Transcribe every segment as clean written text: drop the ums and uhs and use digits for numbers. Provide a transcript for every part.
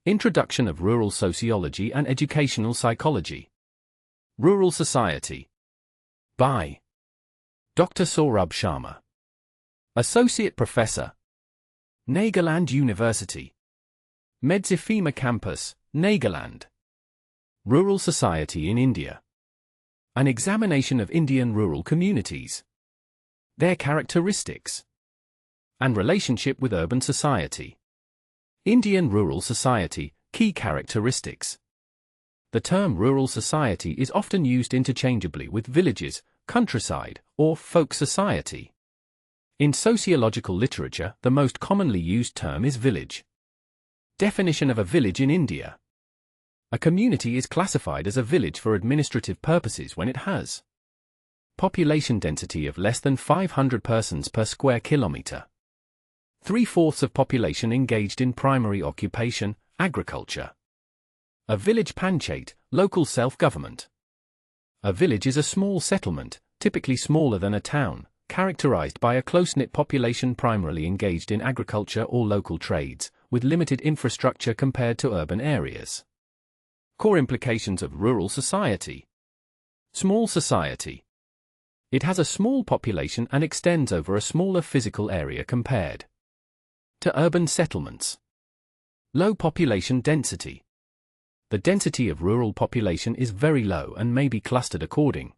Introduction of Rural Sociology and Educational Psychology. Rural Society. By Dr. Saurabh Sharma. Associate Professor. Nagaland University. Medzifema Campus, Nagaland. Rural Society in India. An examination of Indian rural communities, their characteristics, and relationship with urban society. Indian rural society, key characteristics. The term rural society is often used interchangeably with villages, countryside, or folk society. In sociological literature, the most commonly used term is village. Definition of a village in India. A community is classified as a village for administrative purposes when it has population density of less than 500 persons per square kilometre. 3/4 of population engaged in primary occupation, agriculture. A village panchayat, local self-government. A village is a small settlement, typically smaller than a town, characterized by a close-knit population primarily engaged in agriculture or local trades, with limited infrastructure compared to urban areas. Core implications of rural society. Small society. It has a small population and extends over a smaller physical area compared to urban settlements. Low population density. The density of rural population is very low and may be clustered according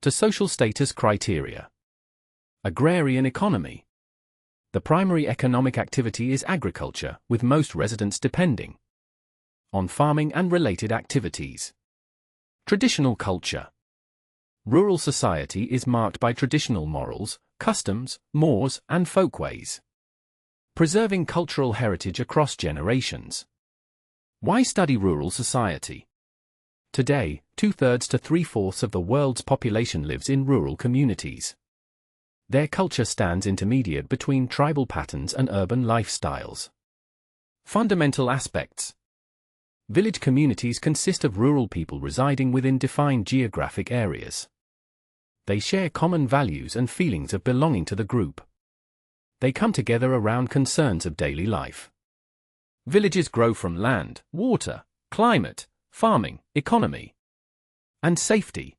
to social status criteria. Agrarian economy. The primary economic activity is agriculture, with most residents depending on farming and related activities. Traditional culture. Rural society is marked by traditional morals, customs, mores, and folkways. Preserving cultural heritage across generations. Why study rural society? Today, 2/3 to 3/4 of the world's population lives in rural communities. Their culture stands intermediate between tribal patterns and urban lifestyles. Fundamental aspects. Village communities consist of rural people residing within defined geographic areas. They share common values and feelings of belonging to the group. They come together around concerns of daily life. Villages grow from land, water, climate, farming, economy, and safety.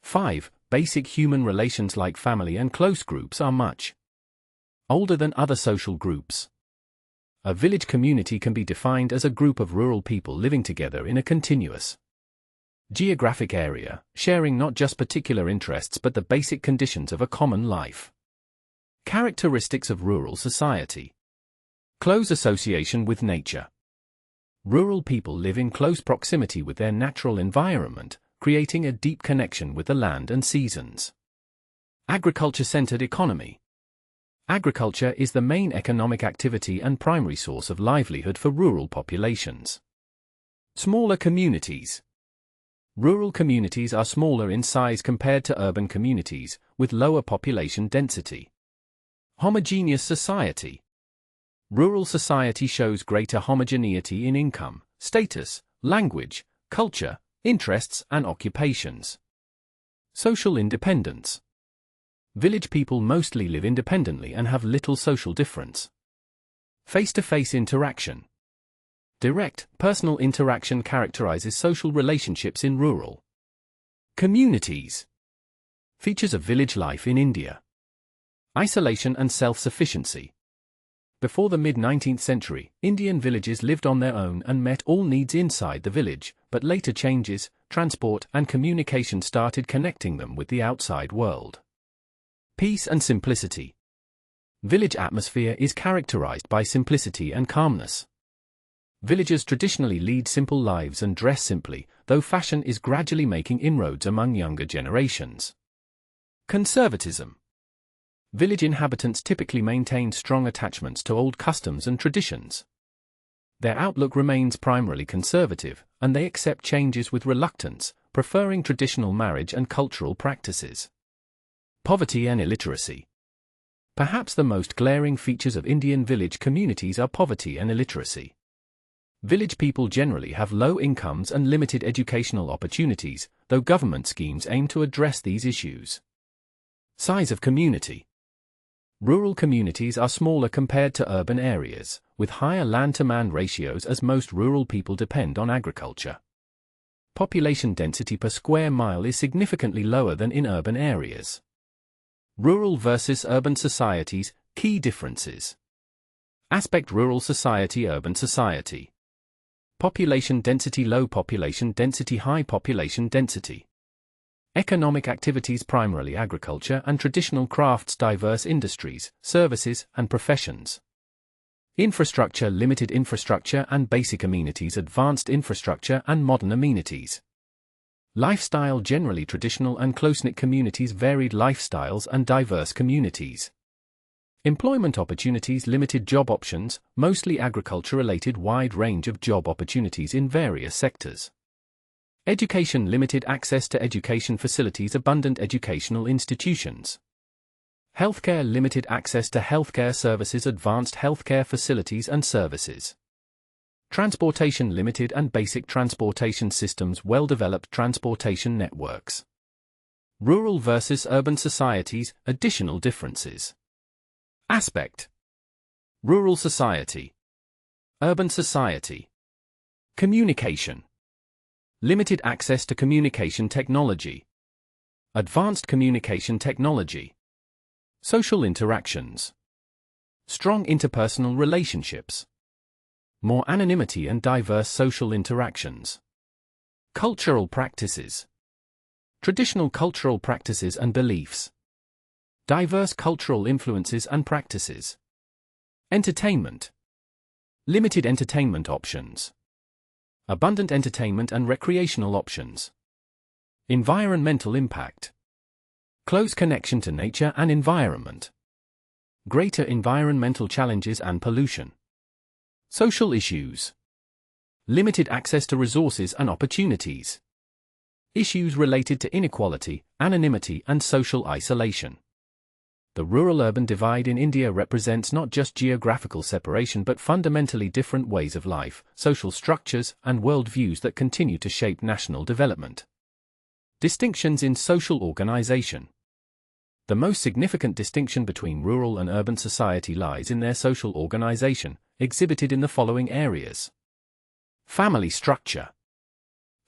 5. Basic human relations like family and close groups are much older than other social groups. A village community can be defined as a group of rural people living together in a continuous geographic area, sharing not just particular interests but the basic conditions of a common life. Characteristics of rural society. Close association with nature. Rural people live in close proximity with their natural environment, creating a deep connection with the land and seasons. Agriculture-centered economy. Agriculture is the main economic activity and primary source of livelihood for rural populations. Smaller communities. Rural communities are smaller in size compared to urban communities, with lower population density. Homogeneous society. Rural society shows greater homogeneity in income, status, language, culture, interests, and occupations. Social independence. Village people mostly live independently and have little social difference. Face-to-face interaction. Direct, personal interaction characterizes social relationships in rural communities. Features of village life in India. Isolation and self-sufficiency. Before the mid-19th century, Indian villages lived on their own and met all needs inside the village, but later changes, transport and communication started connecting them with the outside world. Peace and simplicity. Village atmosphere is characterized by simplicity and calmness. Villagers traditionally lead simple lives and dress simply, though fashion is gradually making inroads among younger generations. Conservatism. Village inhabitants typically maintain strong attachments to old customs and traditions. Their outlook remains primarily conservative, and they accept changes with reluctance, preferring traditional marriage and cultural practices. Poverty and illiteracy. Perhaps the most glaring features of Indian village communities are poverty and illiteracy. Village people generally have low incomes and limited educational opportunities, though government schemes aim to address these issues. Size of community. Rural communities are smaller compared to urban areas, with higher land-to-man ratios as most rural people depend on agriculture. Population density per square mile is significantly lower than in urban areas. Rural versus urban societies, key differences. Aspect: rural society, urban society. Population density: low population density, high population density. Economic activities: primarily agriculture and traditional crafts, diverse industries, services, and professions. Infrastructure: limited infrastructure and basic amenities, advanced infrastructure and modern amenities. Lifestyle: generally traditional and close-knit communities, varied lifestyles and diverse communities. Employment opportunities: limited job options, mostly agriculture-related, wide range of job opportunities in various sectors. Education: limited access to education facilities, abundant educational institutions. Healthcare: limited access to healthcare services, advanced healthcare facilities and services. Transportation: limited and basic transportation systems, well-developed transportation networks. Rural versus urban societies, additional differences. Aspect: rural society. Urban society. Communication. Limited access to communication technology. Advanced communication technology. Social interactions. Strong interpersonal relationships. More anonymity and diverse social interactions. Cultural practices. Traditional cultural practices and beliefs. Diverse cultural influences and practices. Entertainment. Limited entertainment options. Abundant entertainment and recreational options. Environmental impact. Close connection to nature and environment. Greater environmental challenges and pollution. Social issues. Limited access to resources and opportunities. Issues related to inequality, anonymity, and social isolation. The rural-urban divide in India represents not just geographical separation but fundamentally different ways of life, social structures, and worldviews that continue to shape national development. Distinctions in social organization. The most significant distinction between rural and urban society lies in their social organization, exhibited in the following areas. Family structure.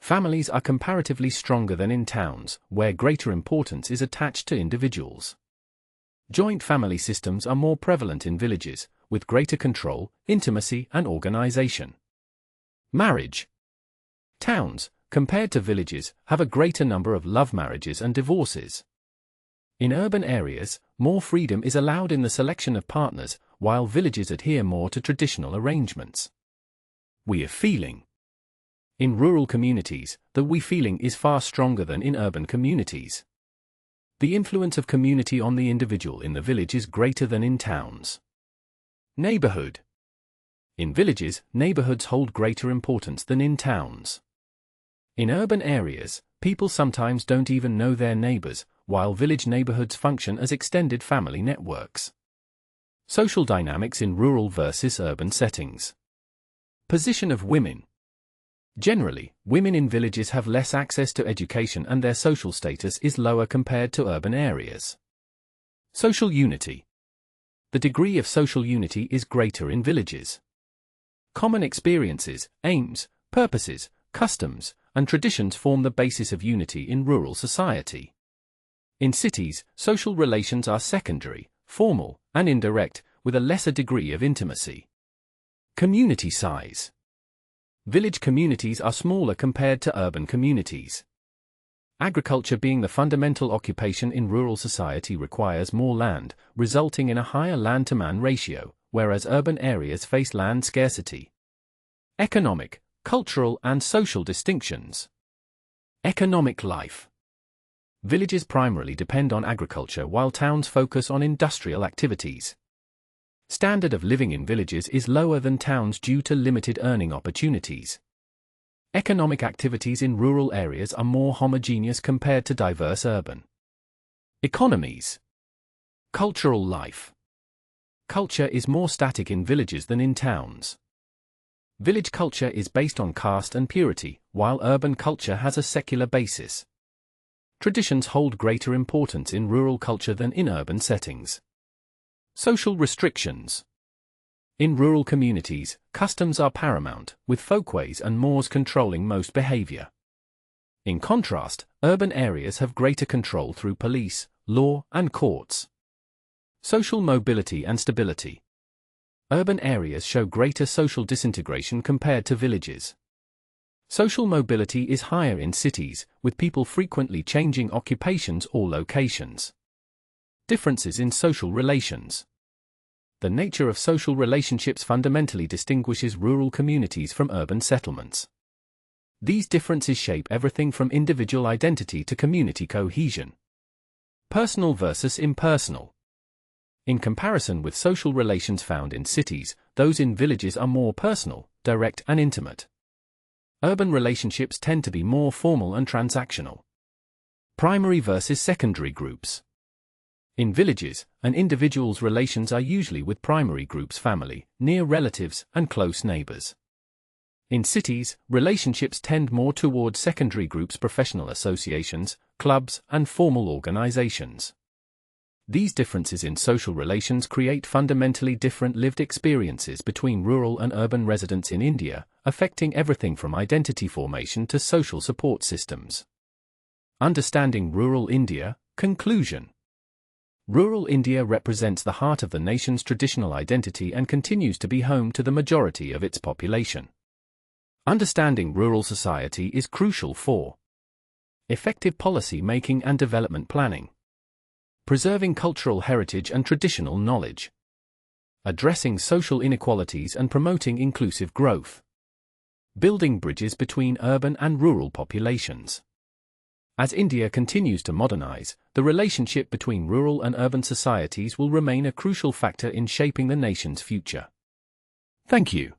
Families are comparatively stronger than in towns, where greater importance is attached to individuals. Joint family systems are more prevalent in villages, with greater control, intimacy, and organization. Marriage. Towns, compared to villages, have a greater number of love marriages and divorces. In urban areas, more freedom is allowed in the selection of partners, while villages adhere more to traditional arrangements. We feeling. In rural communities, the we feeling is far stronger than in urban communities. The influence of community on the individual in the village is greater than in towns. Neighborhood. In villages, neighborhoods hold greater importance than in towns. In urban areas, people sometimes don't even know their neighbors, while village neighborhoods function as extended family networks. Social dynamics in rural versus urban settings. Position of women. Generally, women in villages have less access to education and their social status is lower compared to urban areas. Social unity. The degree of social unity is greater in villages. Common experiences, aims, purposes, customs, and traditions form the basis of unity in rural society. In cities, social relations are secondary, formal, and indirect, with a lesser degree of intimacy. Community size. Village communities are smaller compared to urban communities. Agriculture being the fundamental occupation in rural society requires more land, resulting in a higher land-to-man ratio, whereas urban areas face land scarcity. Economic, cultural, and social distinctions. Economic life. Villages primarily depend on agriculture while towns focus on industrial activities. Standard of living in villages is lower than towns due to limited earning opportunities. Economic activities in rural areas are more homogeneous compared to diverse urban. Economies. Cultural life. Culture is more static in villages than in towns. Village culture is based on caste and purity, while urban culture has a secular basis. Traditions hold greater importance in rural culture than in urban settings. Social restrictions. In rural communities, customs are paramount, with folkways and mores controlling most behavior. In contrast, urban areas have greater control through police, law, and courts. Social mobility and stability. Urban areas show greater social disintegration compared to villages. Social mobility is higher in cities, with people frequently changing occupations or locations. Differences in social relations. The nature of social relationships fundamentally distinguishes rural communities from urban settlements. These differences shape everything from individual identity to community cohesion. Personal versus impersonal. In comparison with social relations found in cities, those in villages are more personal, direct, and intimate. Urban relationships tend to be more formal and transactional. Primary versus secondary groups. In villages, an individual's relations are usually with primary groups, family, near relatives, and close neighbors. In cities, relationships tend more toward secondary groups, professional associations, clubs, and formal organizations. These differences in social relations create fundamentally different lived experiences between rural and urban residents in India, affecting everything from identity formation to social support systems. Understanding rural India. Conclusion. Rural India represents the heart of the nation's traditional identity and continues to be home to the majority of its population. Understanding rural society is crucial for effective policy making and development planning, preserving cultural heritage and traditional knowledge, addressing social inequalities and promoting inclusive growth, building bridges between urban and rural populations. As India continues to modernize, the relationship between rural and urban societies will remain a crucial factor in shaping the nation's future. Thank you.